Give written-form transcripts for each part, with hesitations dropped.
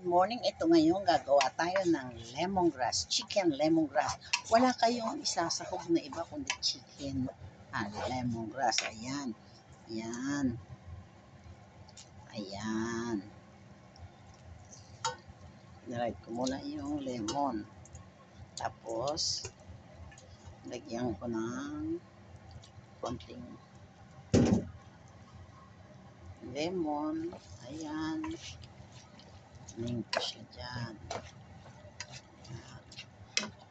Good morning. Ito ngayon, gagawa tayo ng lemongrass, chicken lemongrass. Wala kayong isasahog na iba kundi chicken lemongrass. Ayan. Ayan. Ayan. Nilagay ko muna yung lemon. Tapos, lagyan ko ng konting lemon. Ayan. Aning ko siya dyan.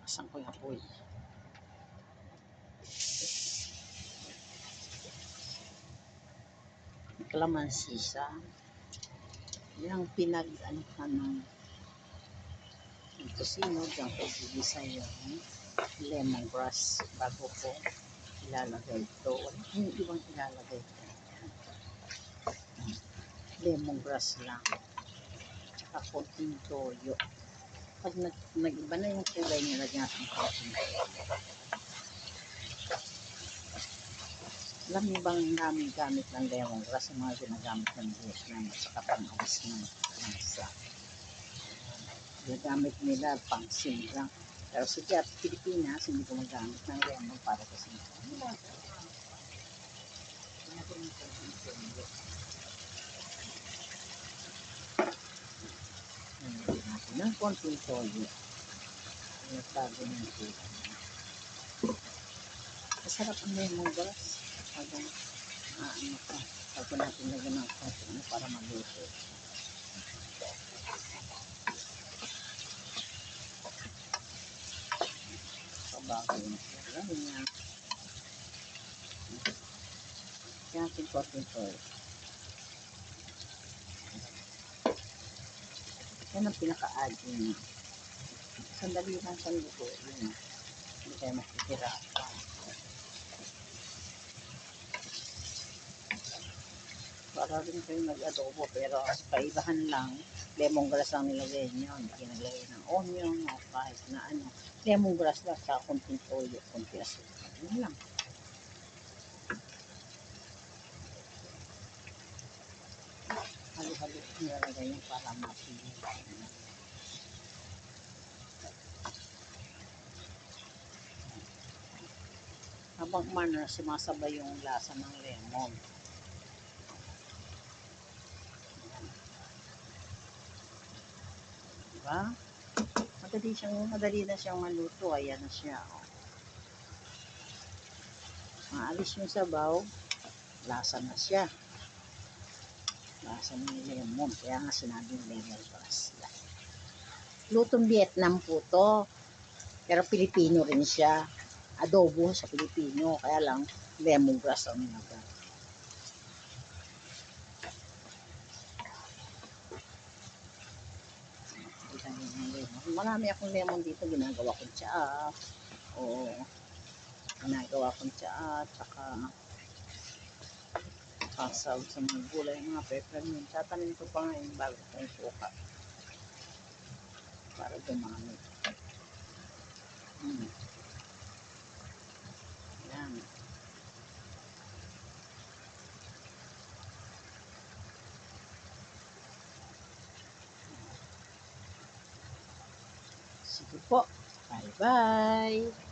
Asan ko yung apoy? Kalamansi siya. Yung ng kusino, dyan ko gigisa yung lemongrass bago ko ilalagay ito. Yung ibang ilalagay ko. Lemongrass lang. Tsaka konting toyo. Pag nag-iba na yung kulay niya, lagyan natin konting toyo. Alam niyo bang namin gamit ng lemongrass yung mga ginagamit ng Vietnam at saka pang-awas ng lansa. Ginagamit nila pang sinigang. Pero sa Pilipinas, hindi ko magamit ng lemon para sa sinigang. Natin ng konting toyo. Nagtago ng toyo. Masarap ang lemongrass. Pag natin lagyan ng konting para maluto. Pabago yung sila niya. Kaya natin konting toyo. Yan ang pinaka-adi niya. Sandali lang sa luto. Yun. Hindi tayo makikirapan. Para rin kayo nag-adobo. Pero kaibahan lang, lemongrass ang nilagay niyo. Hindi naglagay ng onion o kahit na ano. Lemongrass lang sa konting toyo, konting asukal. Yun lang. Halo-halo nilagay niyo para mapili. Habang kumana, sumasabay yung lasa ng lemon. Diba? Madali na siyang maluto. Ayan na siya. Oh. Maalis yung sabaw, lasa na siya. Lasa ng lemon. Kaya nga sinabing lemongrass. Lutong Vietnam po to. Pero Pilipino rin siya. Adobo sa Pilipino. Kaya lang, lemongrass ang nilagay. Marami akong lemon dito. Ginagawa kong tsaa. O ginagawa kong tsaa. Tsaka kasaw sa mga gulay. Mga pepper yun. Tatanin ko pa ngayon bago kong suka. Para dumami. Yan. Sige po. Bye-bye.